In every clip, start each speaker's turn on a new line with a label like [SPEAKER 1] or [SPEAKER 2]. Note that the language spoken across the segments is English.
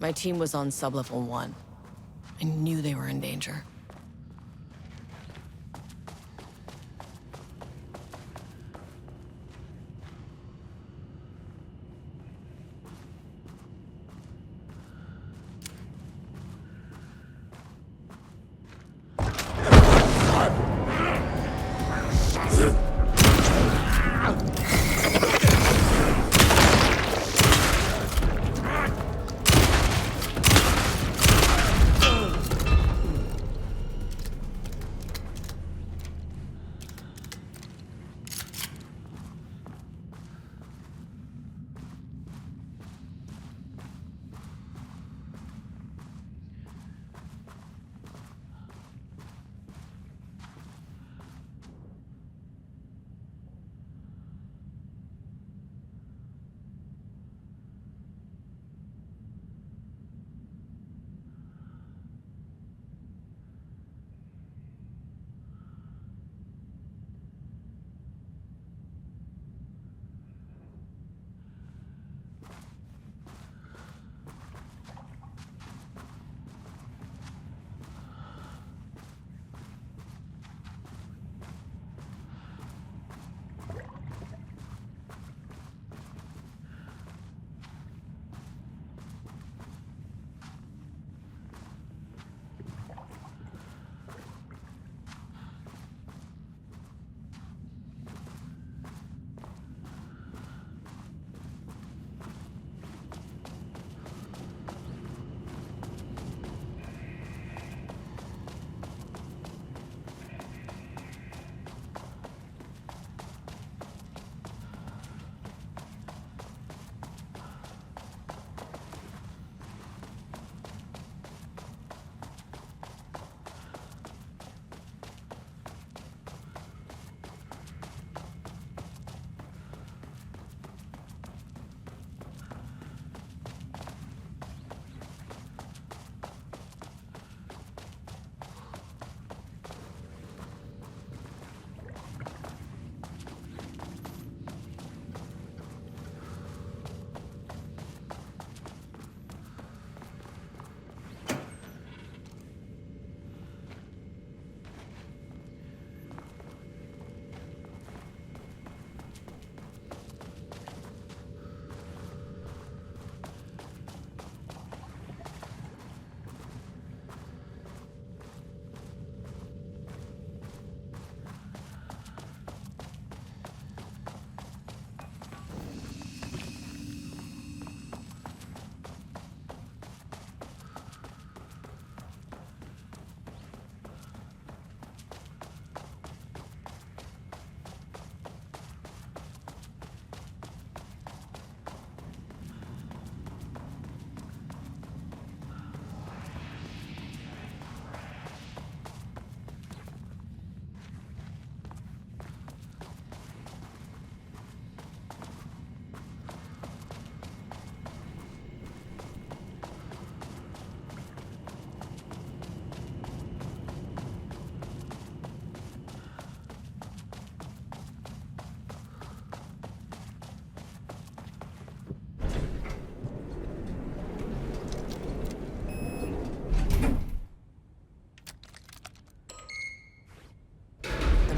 [SPEAKER 1] My team was on sub-level 1. I knew they were in danger.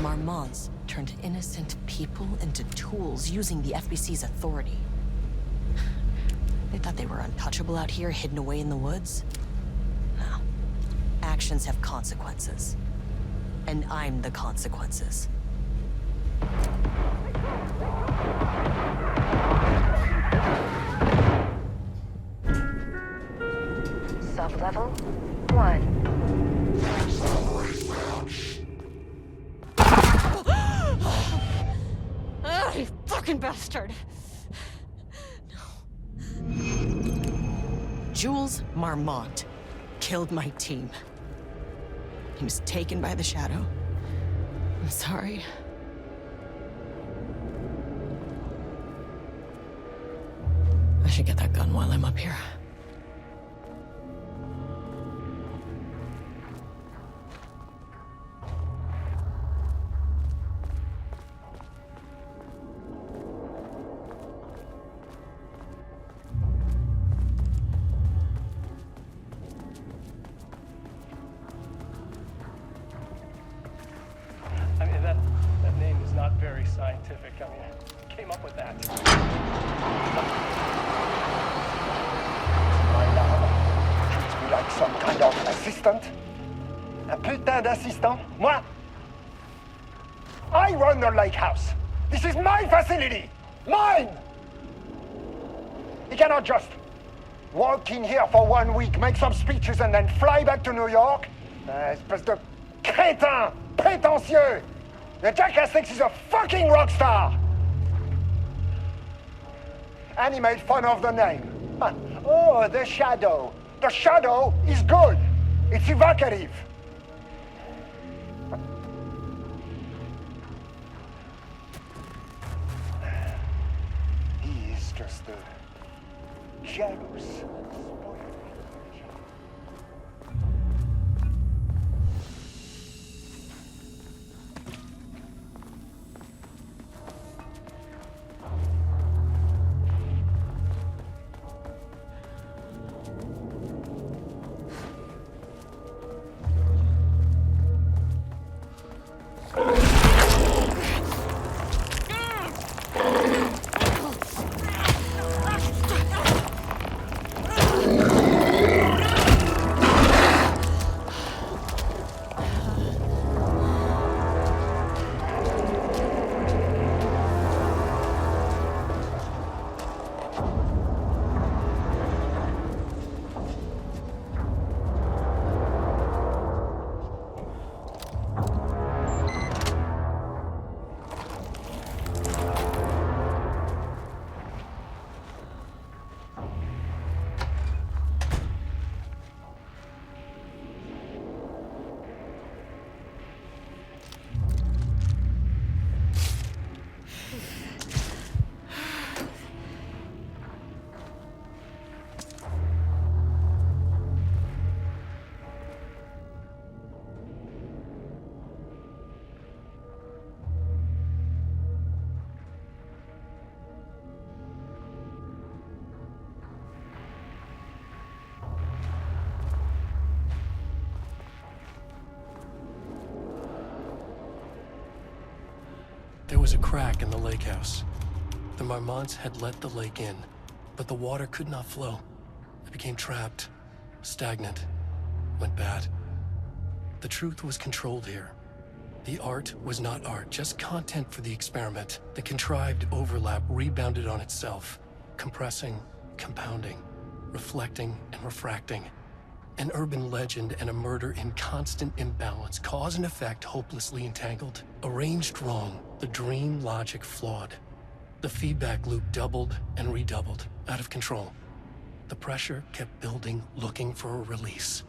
[SPEAKER 1] Marmons turned innocent people into tools using the FBC's authority. They thought they were untouchable out here, hidden away in the woods? No. Actions have consequences. And I'm the consequences.
[SPEAKER 2] Sub-level 1.
[SPEAKER 1] You fucking bastard! No. Jules Marmont killed my team. He was taken by the Shadow. I'm sorry. I should get that gun while I'm up here.
[SPEAKER 3] very scientific. I mean, who came up with that? My lab treats me like some kind of assistant. Un putain d'assistant? Moi? I run the lake house. This is my facility! Mine! You cannot just walk in here for 1 week, make some speeches, and then fly back to New York? Espèce de crétin! Prétentieux! The jackass thinks he's a fucking rock star! And he made fun of the name. Oh, the Shadow. The Shadow is good. It's evocative. He is just jealous.
[SPEAKER 4] There was a crack in the lake house. The Marmonts had let the lake in, but the water could not flow. It became trapped, stagnant, went bad. The truth was controlled here. The art was not art, just content for the experiment. The contrived overlap rebounded on itself, compressing, compounding, reflecting and refracting. An urban legend and a murder in constant imbalance, cause and effect hopelessly entangled. Arranged wrong, the dream logic flawed. The feedback loop doubled and redoubled, out of control. The pressure kept building, looking for a release.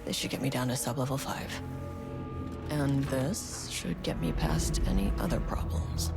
[SPEAKER 1] This should get me down to sub-level 5. And this should get me past any other problems.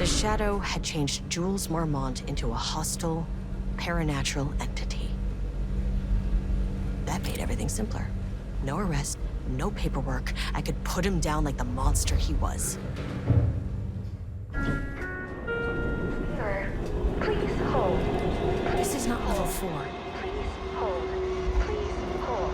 [SPEAKER 1] The Shadow had changed Jules Marmont into a hostile, paranatural entity. That made everything simpler. No arrest, no paperwork. I could put him down like the monster he was.
[SPEAKER 2] Sir, please hold.
[SPEAKER 1] This is not level 4.
[SPEAKER 2] Please hold. Please hold.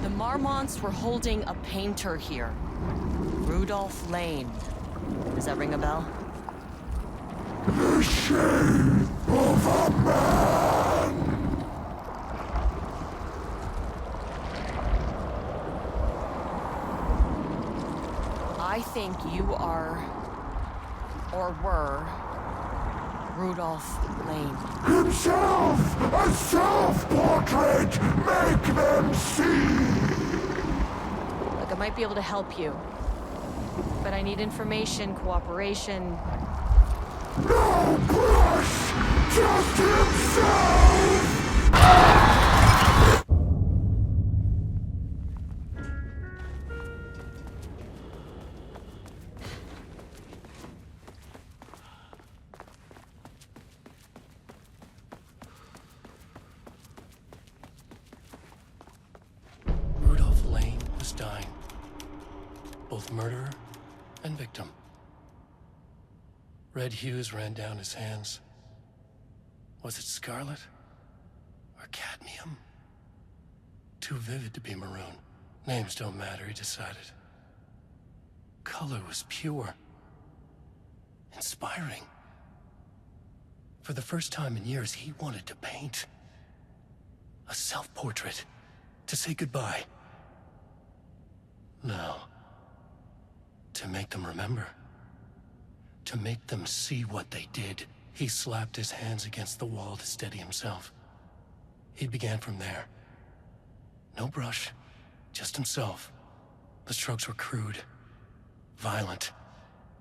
[SPEAKER 1] The Marmonts were holding a painter here. Rudolph Lane. Does that ring a bell?
[SPEAKER 5] The shape of a man!
[SPEAKER 1] I think you are, or were, Rudolph Lane.
[SPEAKER 5] Himself! A self-portrait! Make them see!
[SPEAKER 1] Look, I might be able to help you. But I need information, cooperation.
[SPEAKER 5] No brush! Just himself!
[SPEAKER 4] Rudolph Lane was dying. Both murderer and victim. Red hues ran down his hands. Was it scarlet? Or cadmium? Too vivid to be maroon. Names don't matter, he decided. Color was pure. Inspiring. For the first time in years, he wanted to paint. A self-portrait. To say goodbye. No. To make them remember. To make them see what they did. He slapped his hands against the wall to steady himself. He began from there. No brush, just himself. The strokes were crude, violent.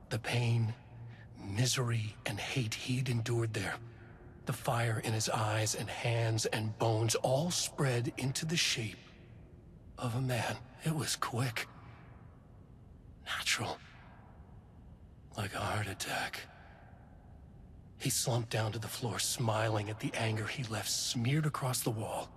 [SPEAKER 4] The pain, misery, and hate he'd endured there. The fire in his eyes and hands and bones all spread into the shape of a man. It was quick. Natural. Like a heart attack. He slumped down to the floor, smiling at the anger he left smeared across the wall.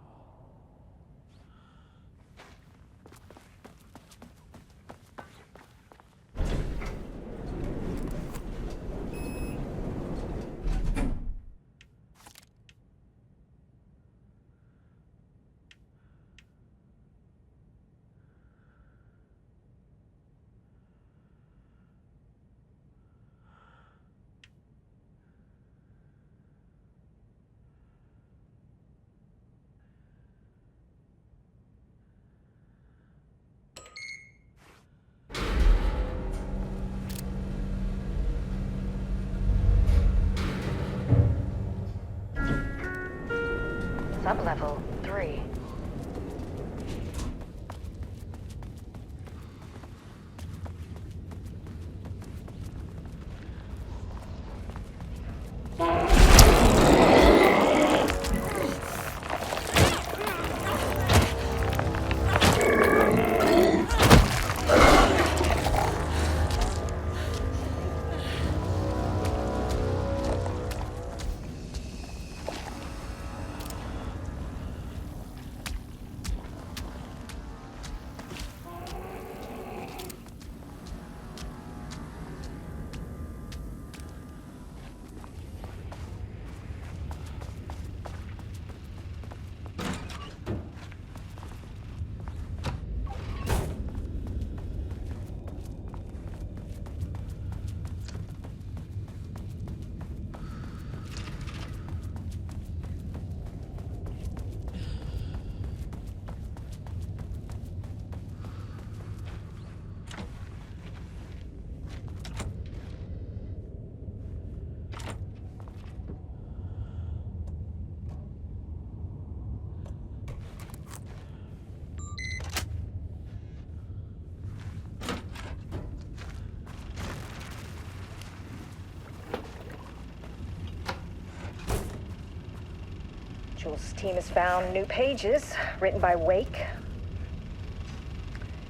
[SPEAKER 6] Jules' team has found new pages written by Wake.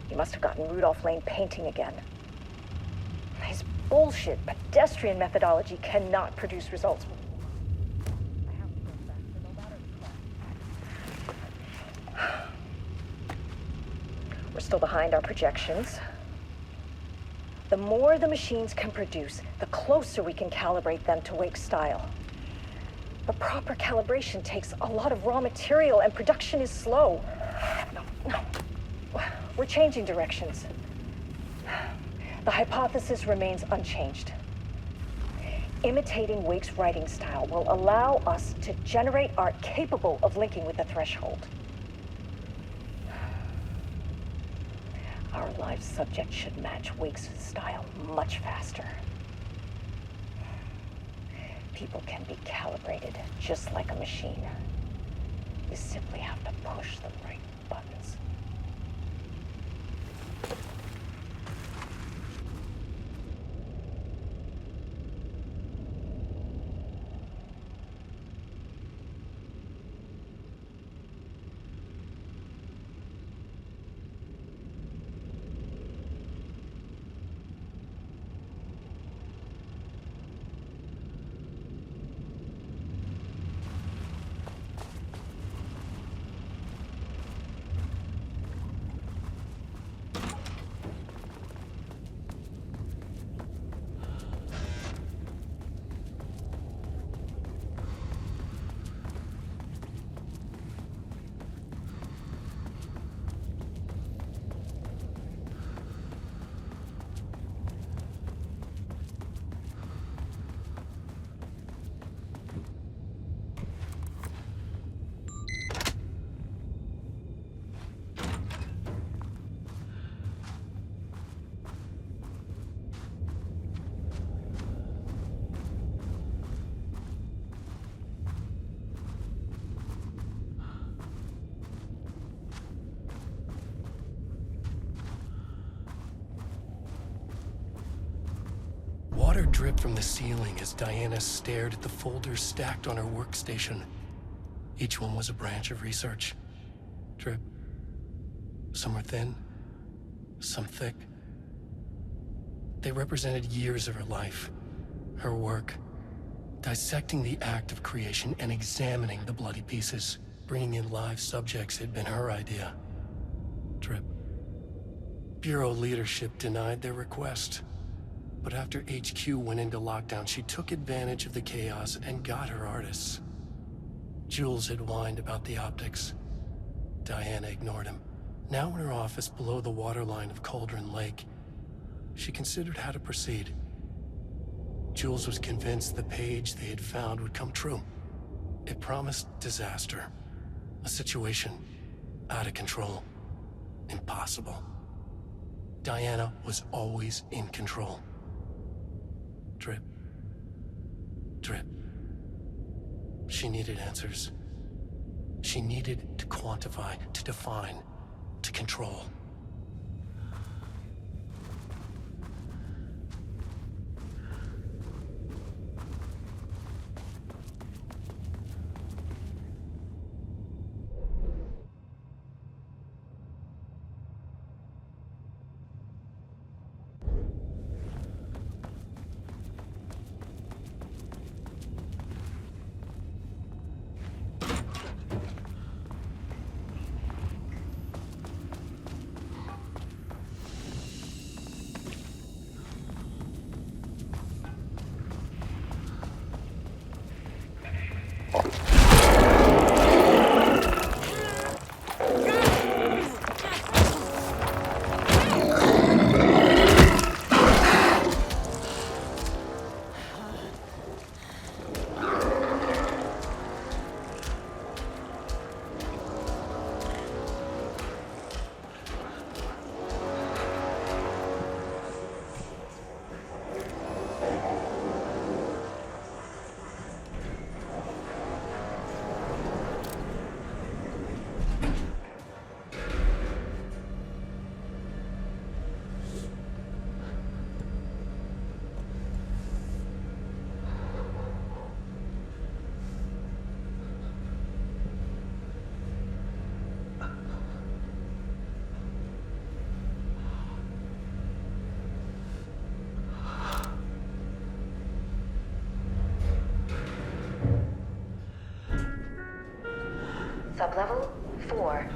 [SPEAKER 6] He must have gotten Rudolph Lane painting again. His bullshit pedestrian methodology cannot produce results. I have to go faster, no matter the cost. We're still behind our projections. The more the machines can produce, the closer we can calibrate them to Wake's style. But proper calibration takes a lot of raw material, and production is slow. No. We're changing directions. The hypothesis remains unchanged. Imitating Wake's writing style will allow us to generate art capable of linking with the threshold. Our live subject should match Wake's style much faster. People can be calibrated just like a machine. You simply have to push the right buttons.
[SPEAKER 4] Water dripped from the ceiling as Diana stared at the folders stacked on her workstation. Each one was a branch of research. Drip. Some were thin, some thick. They represented years of her life, her work, dissecting the act of creation and examining the bloody pieces. Bringing in live subjects had been her idea. Drip. Bureau leadership denied their request. But after HQ went into lockdown, she took advantage of the chaos and got her artists. Jules had whined about the optics. Diana ignored him. Now in her office below the waterline of Cauldron Lake, she considered how to proceed. Jules was convinced the page they had found would come true. It promised disaster. A situation out of control. Impossible. Diana was always in control. Drip. Drip. She needed answers. She needed to quantify, to define, to control.
[SPEAKER 2] Level 4.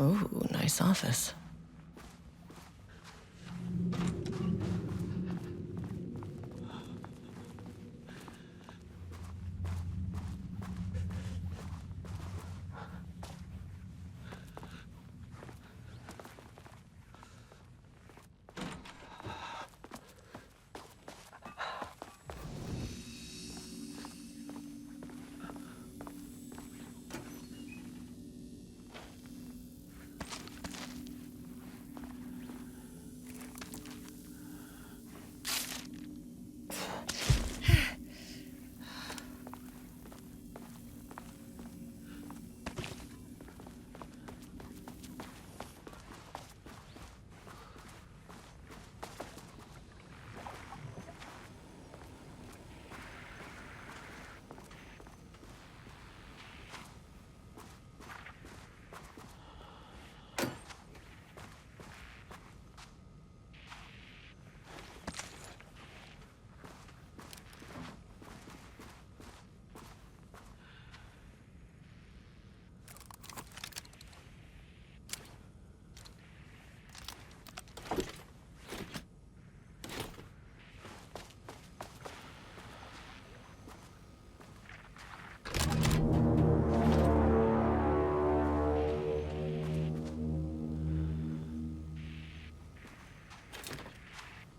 [SPEAKER 1] Ooh, nice office.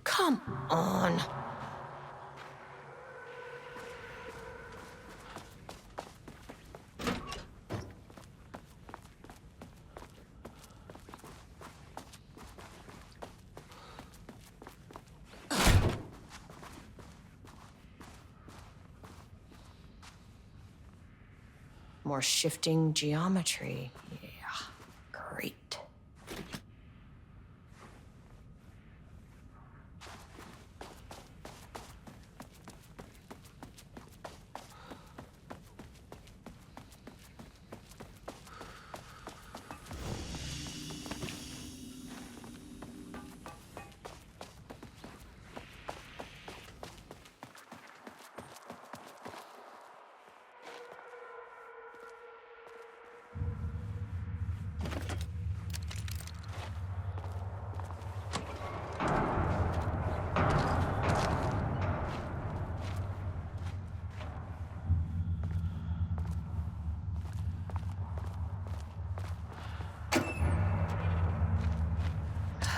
[SPEAKER 1] Come on. More shifting geometry. Yeah, great.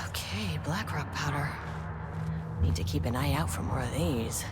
[SPEAKER 1] Okay, black rock powder. Need to keep an eye out for more of these.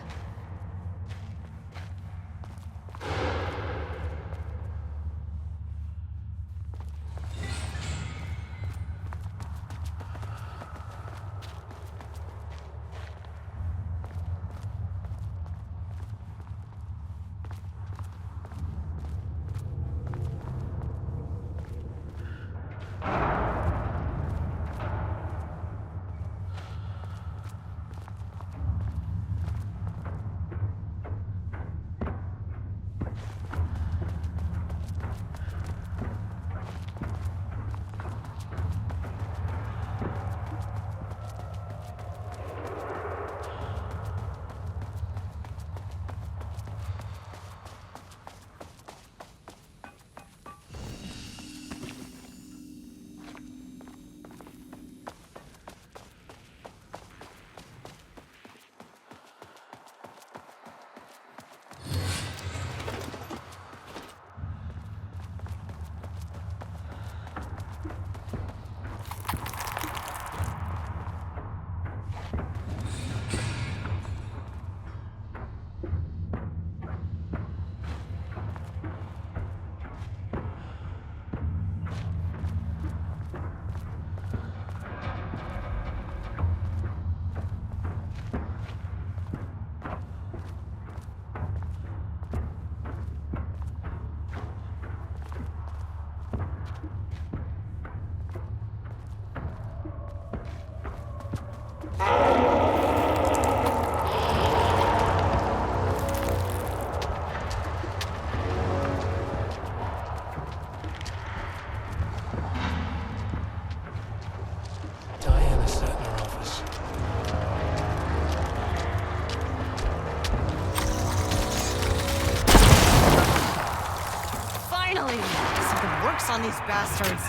[SPEAKER 1] Finally! Something works on these bastards.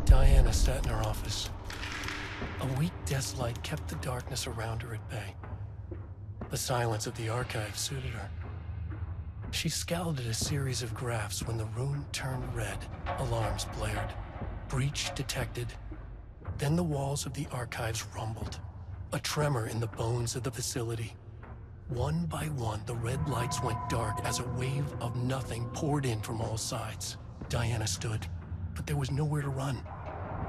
[SPEAKER 4] Diana sat in her office. A weak desk light kept the darkness around her at bay. The silence of the archive suited her. She scowled at a series of graphs when the room turned red. Alarms blared. Breach detected. Then the walls of the archives rumbled. A tremor in the bones of the facility. One by one, the red lights went dark as a wave of nothing poured in from all sides. Diana stood, but there was nowhere to run.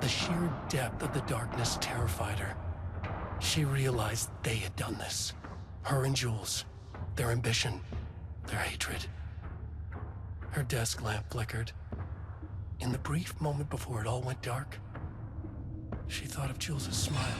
[SPEAKER 4] The sheer depth of the darkness terrified her. She realized they had done this. Her and Jules. Their ambition. Their hatred. Her desk lamp flickered. In the brief moment before it all went dark, she thought of Jules' smile.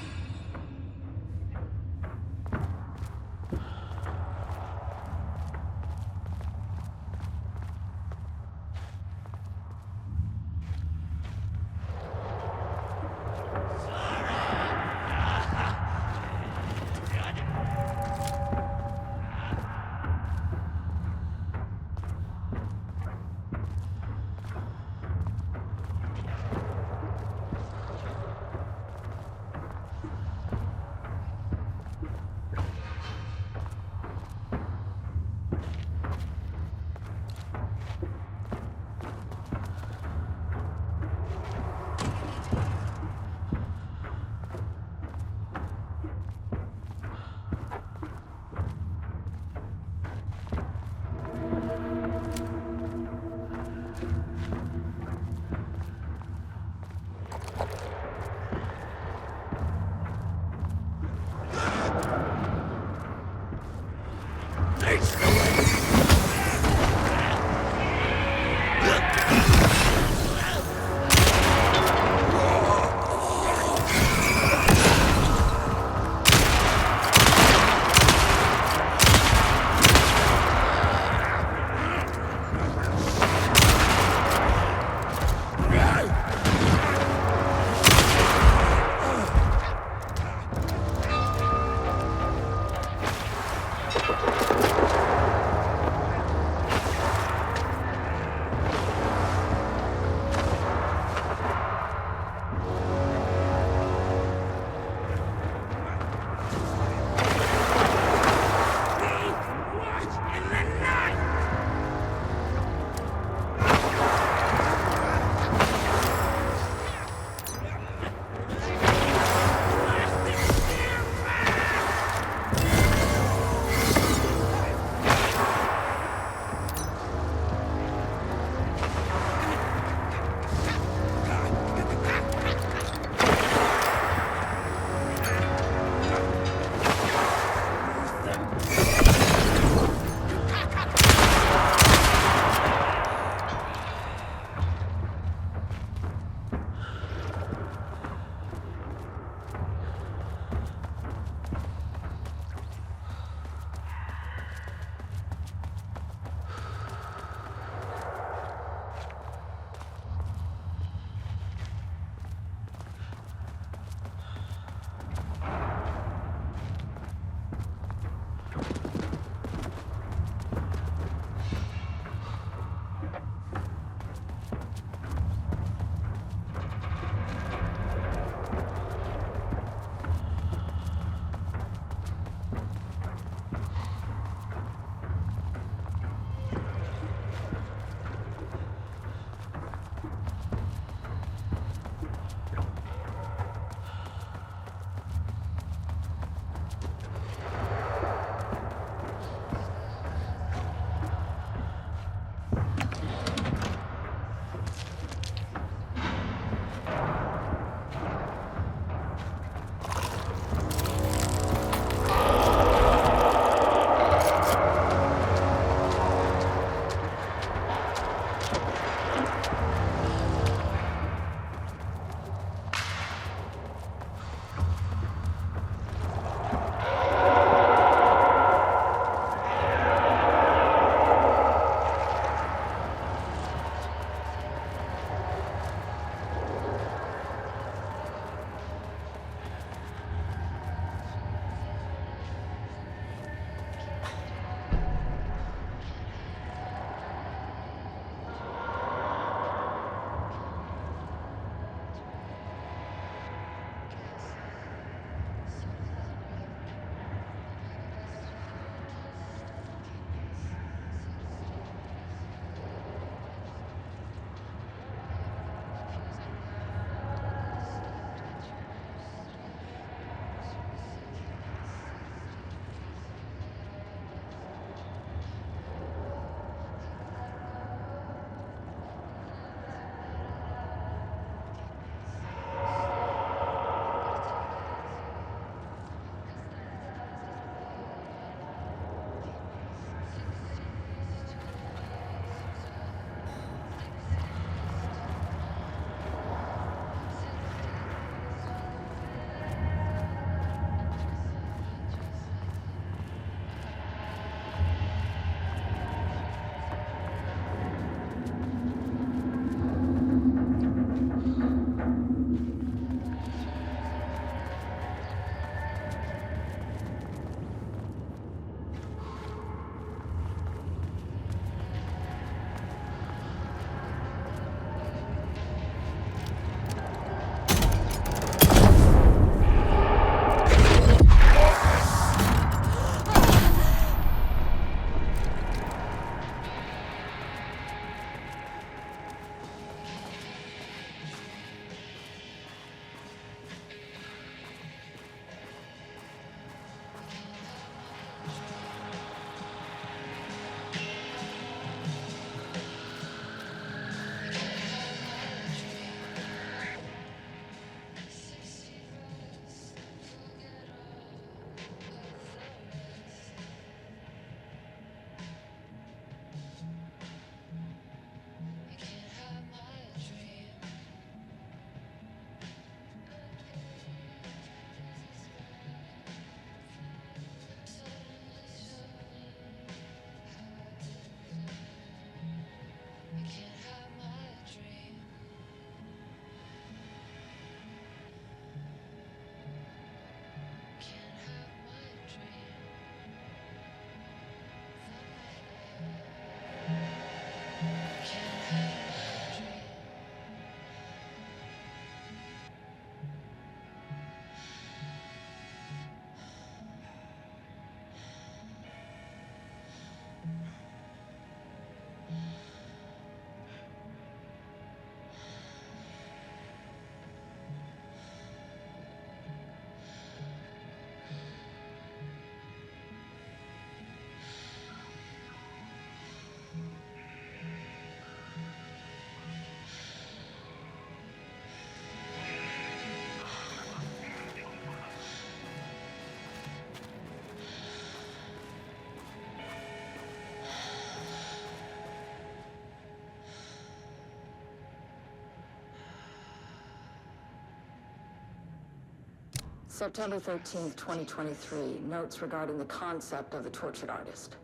[SPEAKER 7] September 13th, 2023. Notes regarding the concept of the tortured artist.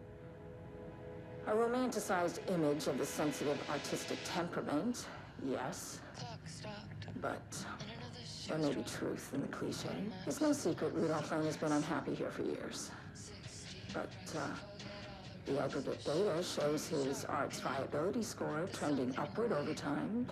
[SPEAKER 7] A romanticized image of the sensitive artistic temperament, yes. But there may be truth in the cliche. It's no secret Rudolph Lane has been unhappy here for years. But, the aggregate data shows his art's viability score trending upward over time.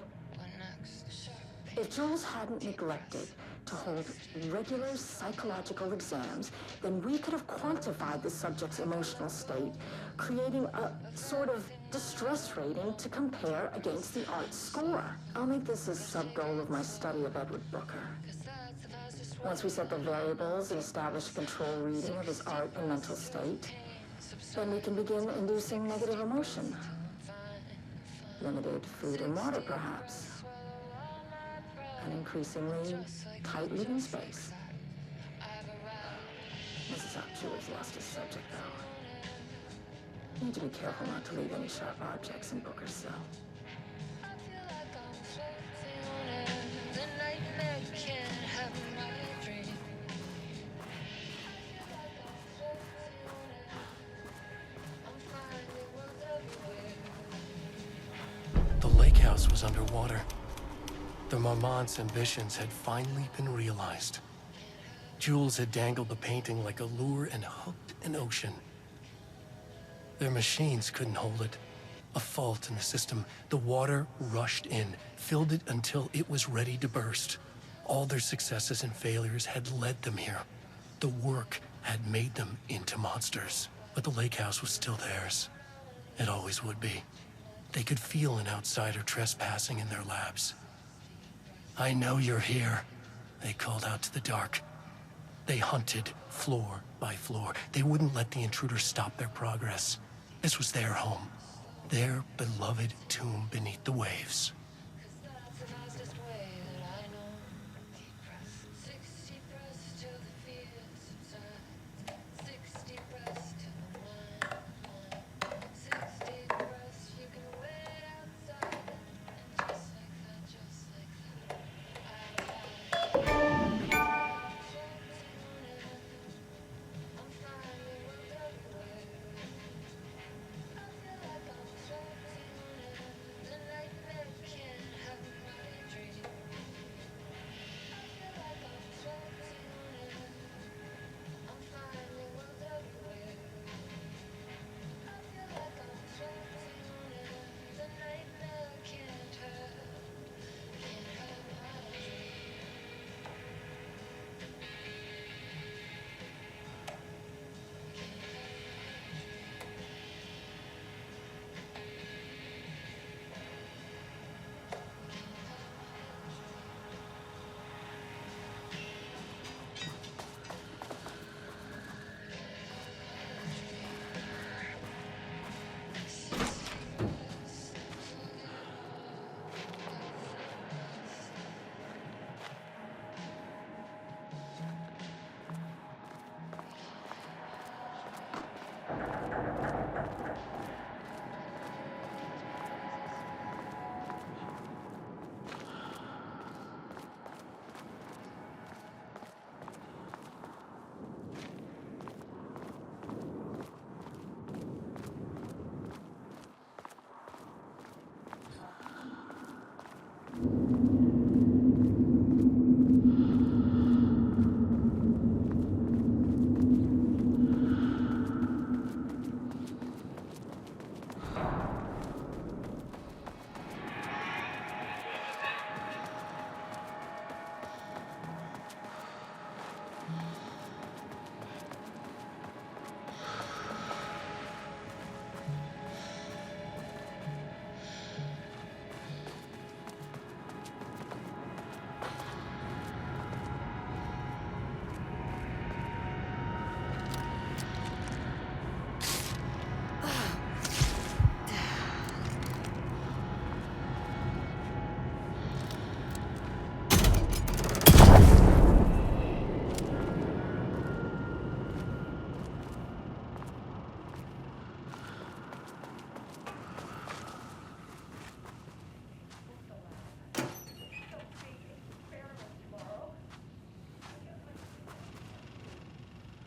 [SPEAKER 7] If Jules hadn't neglected to hold regular psychological exams, then we could have quantified the subject's emotional state, creating a sort of distress rating to compare against the art score. I'll make this a sub-goal of my study of Edward Booker. Once we set the variables and establish a control reading of his art and mental state, then we can begin inducing negative emotion. Limited food and water, perhaps. An increasingly tight living space. This is how Jules lost his subject, though. Need to be careful not to leave any sharp objects in Booker's cell.
[SPEAKER 4] The lake house was underwater. The Marmont's ambitions had finally been realized. Jules had dangled the painting like a lure and hooked an ocean. Their machines couldn't hold it. A fault in the system. The water rushed in, filled it until it was ready to burst. All their successes and failures had led them here. The work had made them into monsters. But the lake house was still theirs. It always would be. They could feel an outsider trespassing in their labs. "I know you're here," they called out to the dark. They hunted floor by floor. They wouldn't let the intruders stop their progress. This was their home, their beloved tomb beneath the waves.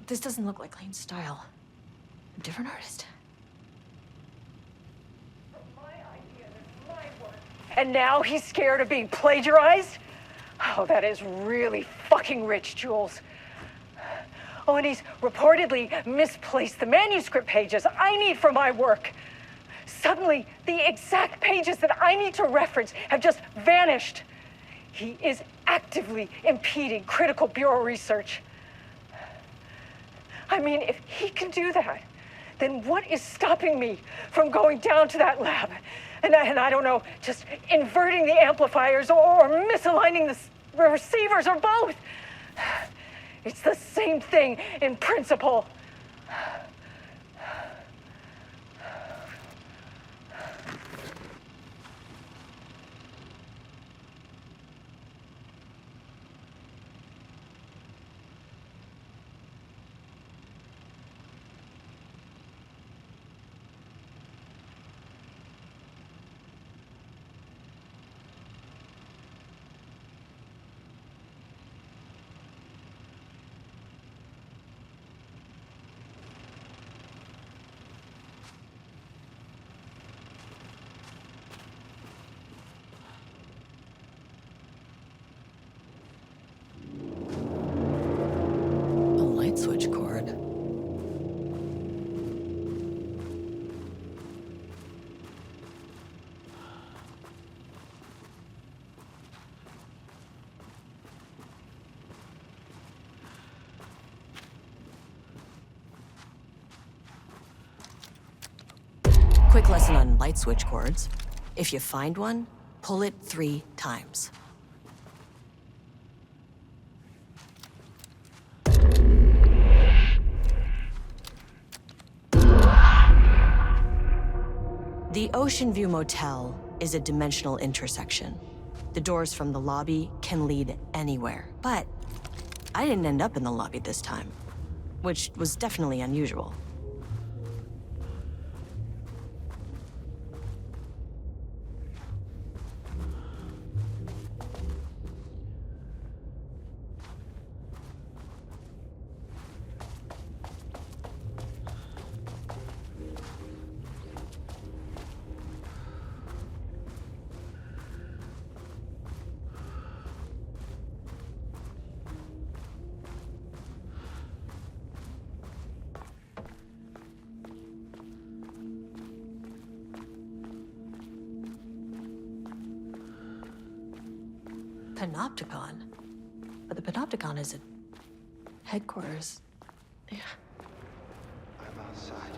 [SPEAKER 1] This doesn't look like Lane's style. A different artist?
[SPEAKER 6] And now he's scared of being plagiarized? Oh, that is really fucking rich, Jules. Oh, and he's reportedly misplaced the manuscript pages I need for my work. Suddenly, the exact pages that I need to reference have just vanished. He is actively impeding critical bureau research. I mean, if he can do that, then what is stopping me from going down to that lab? And I don't know, just inverting the amplifiers or misaligning the receivers or both. It's the same thing in principle.
[SPEAKER 1] A light switch cord. Quick lesson on light switch cords. If you find one, pull it 3 times. The Ocean View Motel is a dimensional intersection. The doors from the lobby can lead anywhere, but I didn't end up in the lobby this time, which was definitely unusual. Panopticon? But the Panopticon is at headquarters. Yeah.
[SPEAKER 8] I'm outside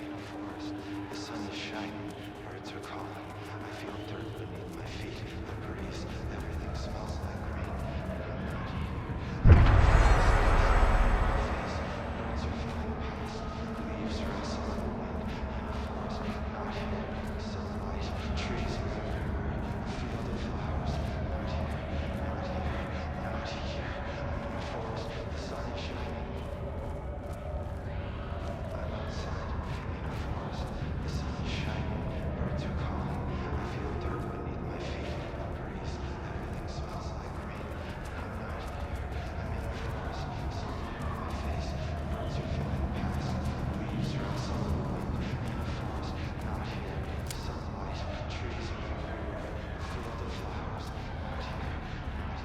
[SPEAKER 8] in a forest. The sun is shining. Birds are calling. I feel dirt beneath my feet. The breeze. Everything smells like rain. I'm not here. Birds are flying past. Leaves rustle in the wind. In a forest. Not here. Sunlight. Trees everywhere. A field of flowers. Not here. Not here. Not here. I'm in a forest. The sun is shining. I'm outside in a forest. The sun is shining. Birds are calling. I feel dirt beneath my feet. A breeze. Everything smells like rain. I'm not here. I'm in a forest. Sun on my face. Birds are flying past. Leaves rustle in the wind. In a forest. Not here. Sunlight. Trees everywhere. A field of flowers. Not here. Not here.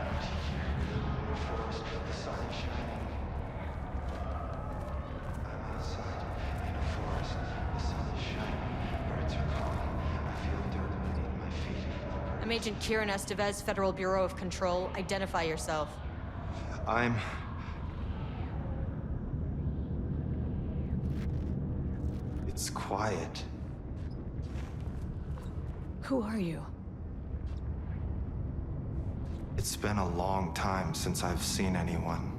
[SPEAKER 8] Not here. I'm in a forest. The sun is shining. I'm outside in a forest. The sun is shining. Birds are calling. I feel dirt beneath my feet.
[SPEAKER 1] I'm Agent Kieran Estevez, Federal Bureau of Control. Identify yourself.
[SPEAKER 8] It's quiet.
[SPEAKER 1] Who are you?
[SPEAKER 8] It's been a long time since I've seen anyone.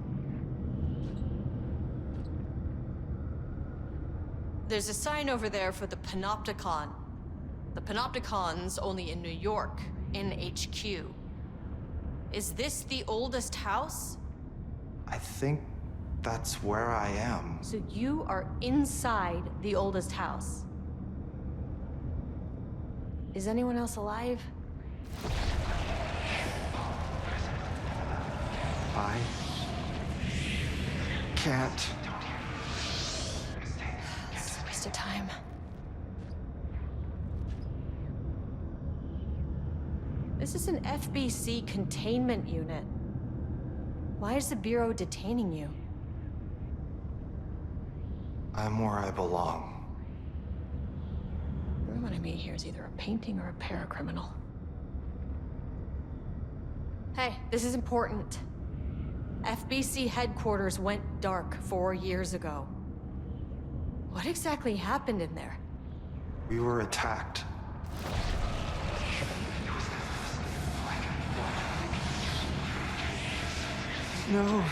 [SPEAKER 1] There's a sign over there for the Panopticon. The Panopticon's only in New York, in HQ. Is this the oldest house?
[SPEAKER 8] I think that's where I am.
[SPEAKER 1] So you are inside the oldest house. Is anyone else alive?
[SPEAKER 8] I can't.
[SPEAKER 1] It's a waste of time. This is an FBC containment unit. Why is the Bureau detaining you?
[SPEAKER 8] I'm where I belong.
[SPEAKER 1] Everyone I meet here is either a painting or a paracriminal. Hey, this is important. FBC headquarters went dark 4 years ago. What exactly happened in there?
[SPEAKER 8] We were attacked. No,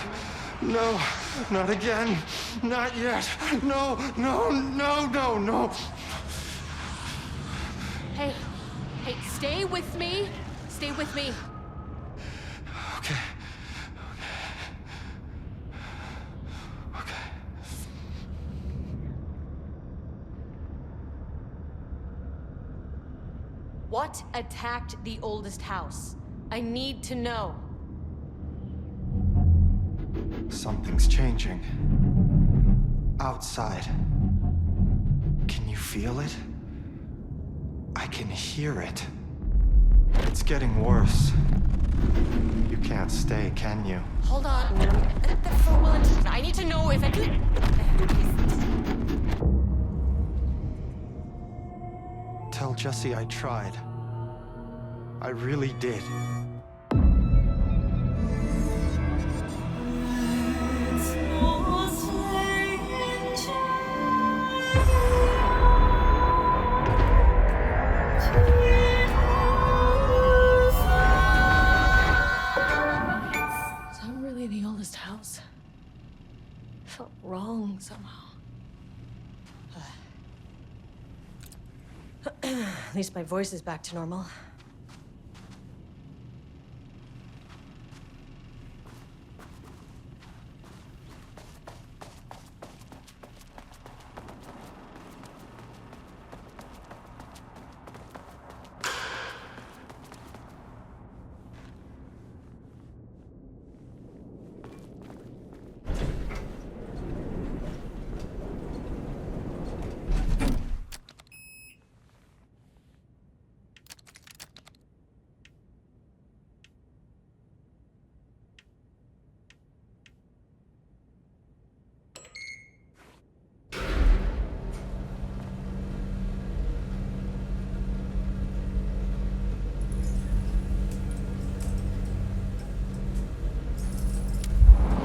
[SPEAKER 8] no, not again. Not yet. No, no, no, no, no.
[SPEAKER 1] Hey, stay with me. Stay with me.
[SPEAKER 8] Okay. Okay.
[SPEAKER 1] What attacked the oldest house? I need to know.
[SPEAKER 8] Something's changing. Outside. Can you feel it? I can hear it. It's getting worse. You can't stay, can you?
[SPEAKER 1] Hold on. I need to know if I can.
[SPEAKER 8] Tell Jesse I tried. I really did.
[SPEAKER 1] Is that really the oldest house? Felt wrong somehow. At least my voice is back to normal.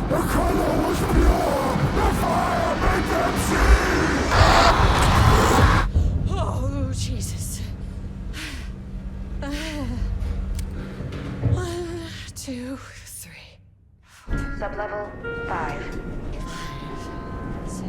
[SPEAKER 5] The color was pure! The fire made them see!
[SPEAKER 1] Oh, Jesus. 1, 2, 3,
[SPEAKER 2] Sublevel 5.
[SPEAKER 1] 6.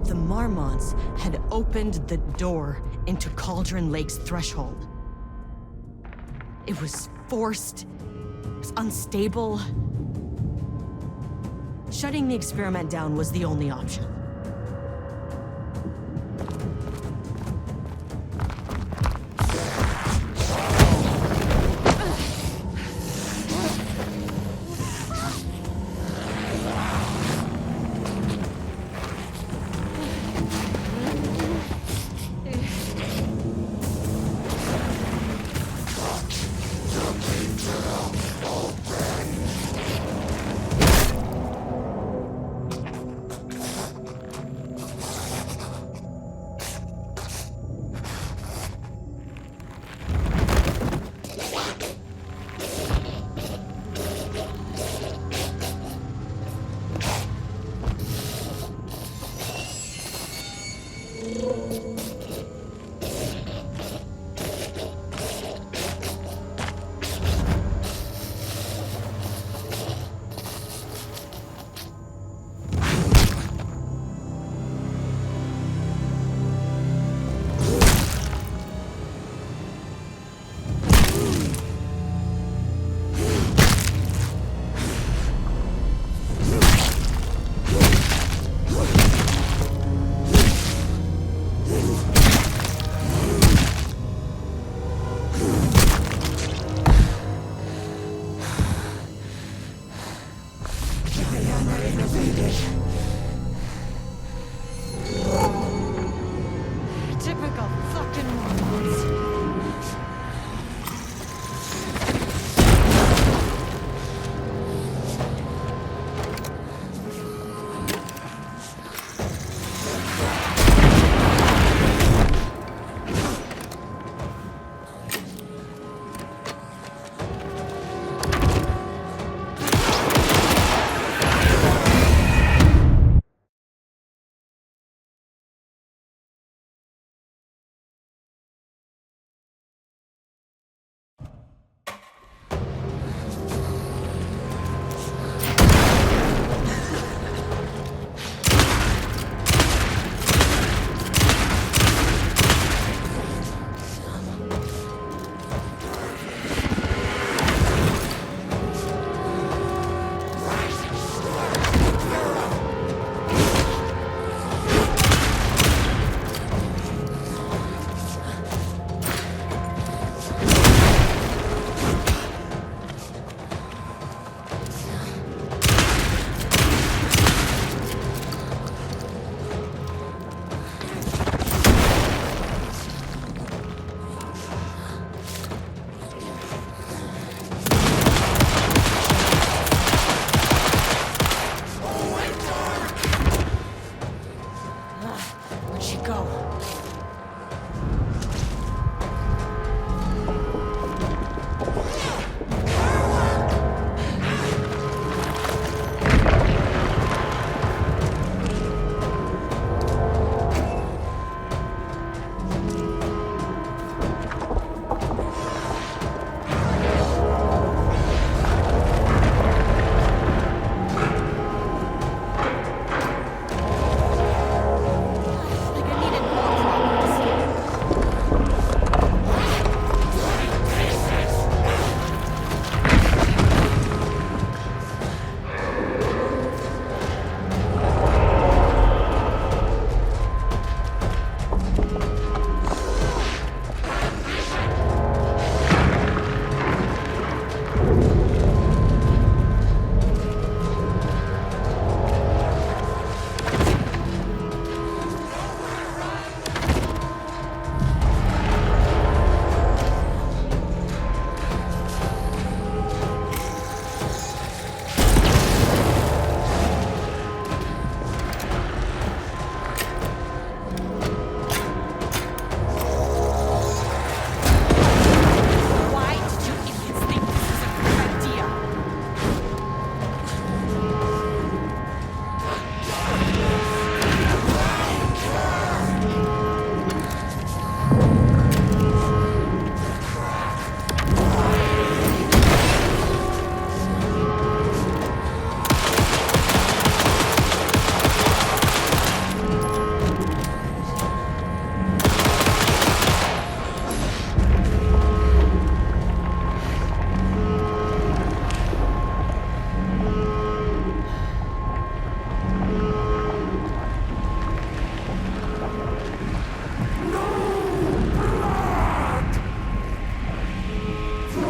[SPEAKER 1] The Marmonts had opened the door into Cauldron Lake's threshold. It was forced, it was unstable. Shutting the experiment down was the only option.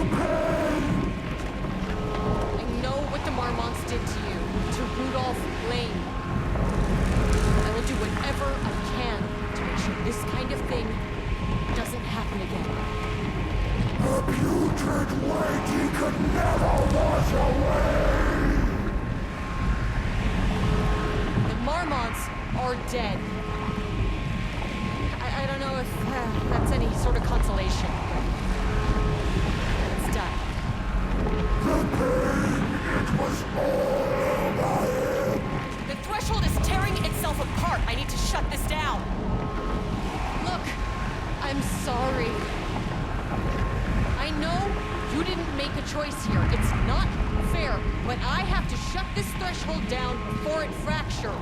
[SPEAKER 1] I know what the Marmonts did to you, to Rudolph Lane. I will do whatever I can to make sure this kind of thing doesn't happen again.
[SPEAKER 5] The putrid weight he could never wash away!
[SPEAKER 1] The Marmonts are dead. I don't know if that's any sort of consolation. It's done.
[SPEAKER 5] The pain, it was all over him!
[SPEAKER 1] The threshold is tearing itself apart. I need to shut this down. Look, I'm sorry. I know you didn't make a choice here. It's not fair, but I have to shut this threshold down before it fractures.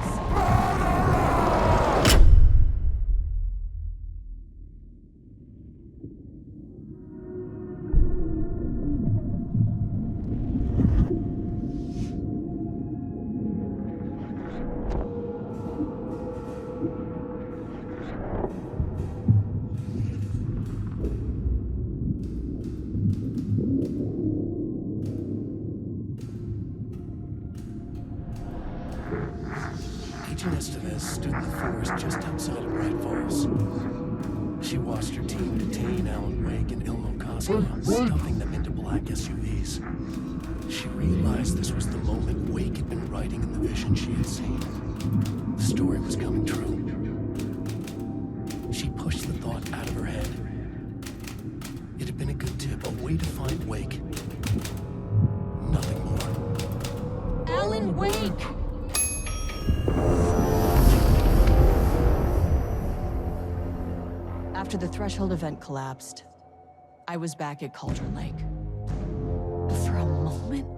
[SPEAKER 4] Agent Estevez stood in the forest just outside of Bright Falls. She watched her team detain Alan Wake and Ilmo Koska, stuffing them into black SUVs. She realized this was the moment Wake had been writing in the vision she had seen. The story was coming true. She pushed the thought out of her head. It had been a good tip, a way to find Wake. Nothing more.
[SPEAKER 1] Alan Wake! After the threshold event collapsed, I was back at Cauldron Lake. But for a moment,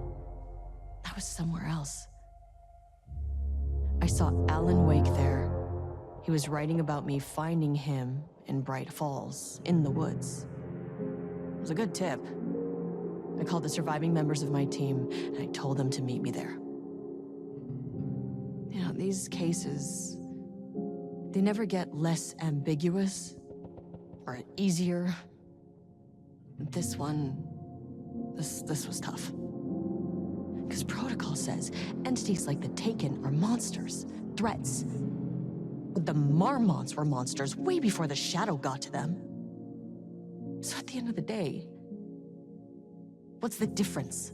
[SPEAKER 1] I was somewhere else. I saw Alan Wake there. He was writing about me finding him in Bright Falls, in the woods. It was a good tip. I called the surviving members of my team, and I told them to meet me there. You know, these cases, they never get less ambiguous or easier. This one, this was tough. Because protocol says entities like the Taken are monsters, threats. But the Marmonts were monsters way before the Shadow got to them. So at the end of the day, what's the difference?